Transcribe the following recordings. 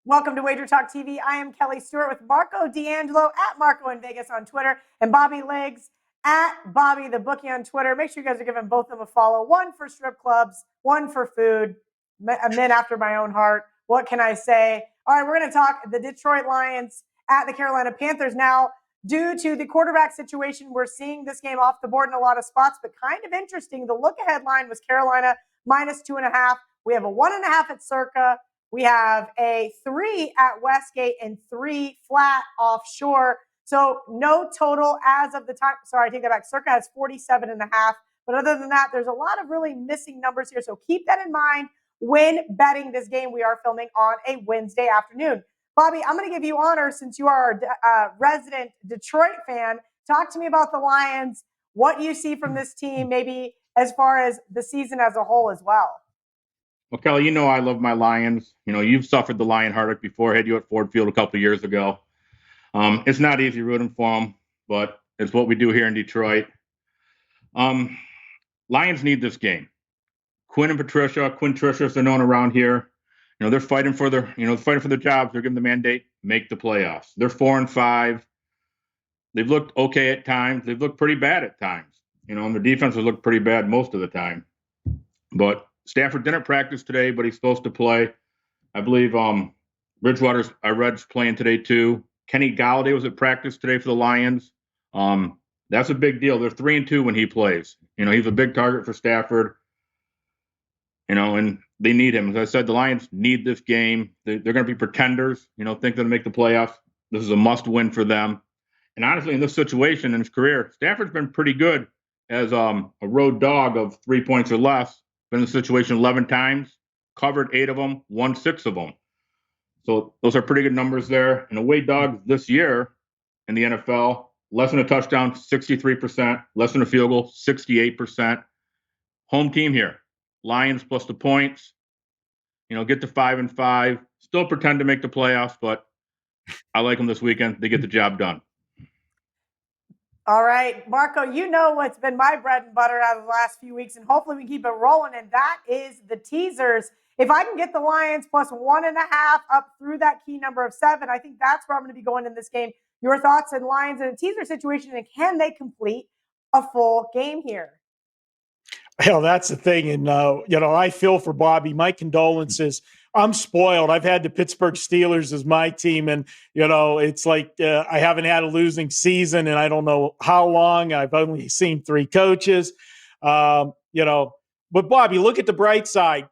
Welcome to WagerTalk TV. I am Kelly Stewart with Marco D'Angelo at Marco in Vegas on Twitter and Bobby Liggs at Bobby the Bookie on Twitter. Make sure you guys are giving both of them a follow. One for strip clubs, one for food. A men after my own heart. What can I say? All right, we're going to talk the Detroit Lions at the Carolina Panthers. Now, due to the quarterback situation, we're seeing this game off the board in a lot of spots, but kind of interesting. The look-ahead line was Carolina -2.5. We have a 1.5 at Circa. We have a 3 at Westgate and 3 flat offshore. So no total as of the time. Sorry, I take that back. Circa has 47.5. But other than that, there's a lot of really missing numbers here. So keep that in mind when betting this game. We are filming on a Wednesday afternoon. Bobby, I'm going to give you honor since you are a resident Detroit fan. Talk to me about the Lions, what you see from this team, maybe as far as the season as a whole as well. Well, Kelly, you know I love my Lions. You know, you've suffered the Lion heartache before. I had you at Ford Field a couple of years ago. It's not easy rooting for them, but it's what we do here in Detroit. Lions need this game. Quinn Patricia's they're known around here. You know, they're fighting for their jobs. They're given the mandate, make the playoffs. They're 4-5. They've looked okay at times. They've looked pretty bad at times. You know, and their defense has looked pretty bad most of the time. But Stafford didn't practice today, but he's supposed to play. I believe Bridgewater's I read's playing today too. Kenny Galladay was at practice today for the Lions. That's a big deal. They're 3-2 when he plays. You know, he's a big target for Stafford. You know, and they need him. As I said, the Lions need this game. They're going to be pretenders. You know, think they're going to make the playoffs. This is a must-win for them. And honestly, in this situation in his career, Stafford's been pretty good as a road dog of 3 points or less. Been in the situation 11 times, covered 8 of them, won 6 of them. So those are pretty good numbers there. And away dogs this year in the NFL, less than a touchdown, 63%, less than a field goal, 68%. Home team here, Lions plus the points. You know, get to 5-5. Still pretend to make the playoffs, but I like them this weekend. They get the job done. All right, Marco, you know what's been my bread and butter out of the last few weeks, and hopefully we keep it rolling, and that is the teasers. If I can get the Lions plus 1.5 up through that key number of 7, I think that's where I'm going to be going in this game. Your thoughts on Lions in a teaser situation, and can they complete a full game here? Hell, that's the thing. And, I feel for Bobby. My condolences. I'm spoiled. I've had the Pittsburgh Steelers as my team. And, it's like I haven't had a losing season and I don't know how long. I've only seen 3 coaches. But Bobby, look at the bright side.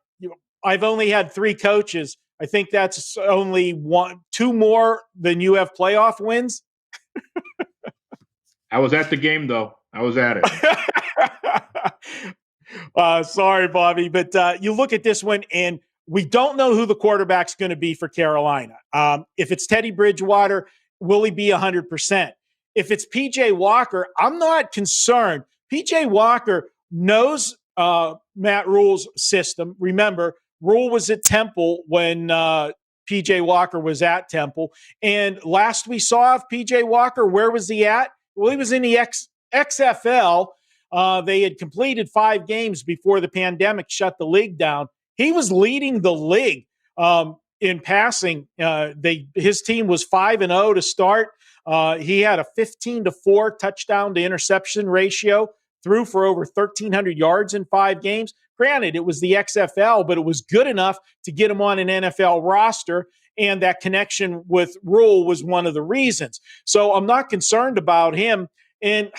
I've only had 3 coaches. I think that's only 2 more than you have playoff wins. I was at the game, though. I was at it. Sorry, Bobby, but you look at this one, and we don't know who the quarterback's going to be for Carolina. If it's Teddy Bridgewater, will he be 100%? If it's P.J. Walker, I'm not concerned. P.J. Walker knows Matt Rule's system. Remember, Rule was at Temple when P.J. Walker was at Temple. And last we saw of P.J. Walker, where was he at? Well, he was in the XFL. They had completed 5 games before the pandemic shut the league down. He was leading the league in passing. His team was 5-0 to start. He had a 15-4 touchdown to interception ratio, threw for over 1,300 yards in 5 games. Granted, it was the XFL, but it was good enough to get him on an NFL roster, and that connection with Rule was one of the reasons. So I'm not concerned about him. And,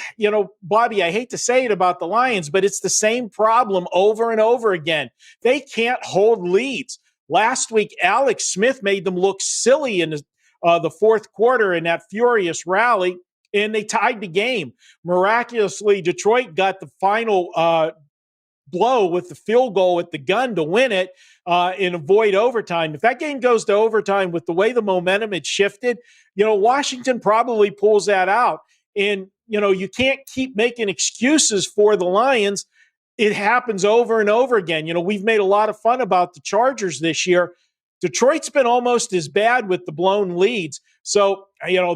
Bobby, I hate to say it about the Lions, but it's the same problem over and over again. They can't hold leads. Last week, Alex Smith made them look silly in the fourth quarter in that furious rally, and they tied the game. Miraculously, Detroit got the final blow with the field goal at the gun to win it and avoid overtime. If that game goes to overtime with the way the momentum had shifted, Washington probably pulls that out. And, you can't keep making excuses for the Lions. It happens over and over again. We've made a lot of fun about the Chargers this year. Detroit's been almost as bad with the blown leads. So,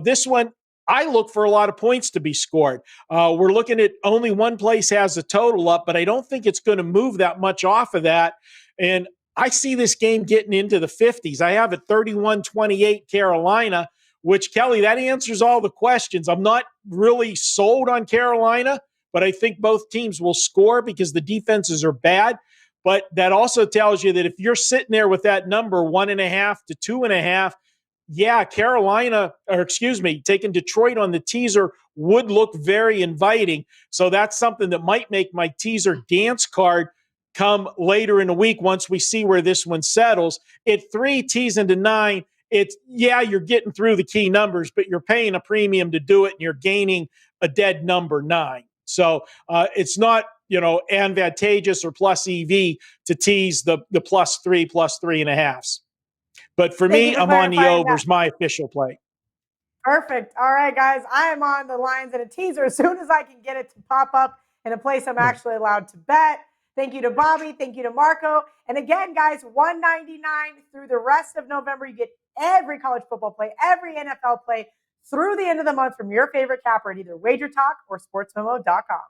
this one, I look for a lot of points to be scored. We're looking at only one place has a total up, but I don't think it's going to move that much off of that. And I see this game getting into the 50s. I have it 31-28 Carolina, which, Kelly, that answers all the questions. I'm not really sold on Carolina, but I think both teams will score because the defenses are bad. But that also tells you that if you're sitting there with that number 1.5 to 2.5, yeah, taking Detroit on the teaser would look very inviting. So that's something that might make my teaser dance card come later in the week once we see where this one settles. At 3, teasing to 9, you're getting through the key numbers, but you're paying a premium to do it, and you're gaining a dead number 9. So it's not, advantageous or plus EV to tease the +3, +3.5. But for Thank you me, for I'm on the clarifying overs, that. my official play. Perfect. All right, guys. I am on the Lions and a teaser as soon as I can get it to pop up in a place I'm actually allowed to bet. Thank you to Bobby. Thank you to Marco. And again, guys, $1.99 through the rest of November. You get every college football play, every NFL play through the end of the month from your favorite capper at either WagerTalk or SportsMemo.com.